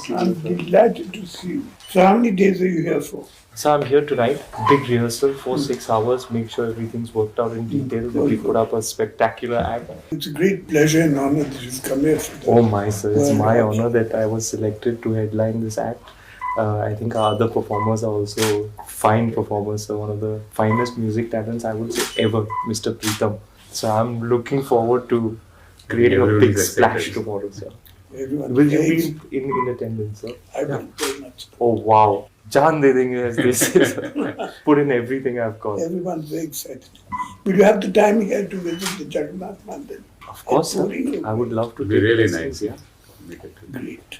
see I'm you, sir. delighted to see you. So how many days are you here for? So I'm here tonight. Big rehearsal for 6 hours. Make sure everything's worked out in detail. That we put up a spectacular act. It's a great pleasure and honor that you've come here for Oh my sir, it's World my Arts. honor that I was selected to headline this act. I think our other performers are also fine performers. So one of the finest music talents I would say ever, Mr. Preetham. So I'm looking forward to creating a big splash tomorrow, sir. Everyone. Will you be in attendance, sir? I will very much. Oh wow. Jaan de denge as they say, sir. Put in everything I've got. Everyone's very excited. Will you have the time here to visit the Jagannath Mandir? Of course, sir. Puri? I would love to. It'd be take really lessons, nice. Yeah. Make it. Great.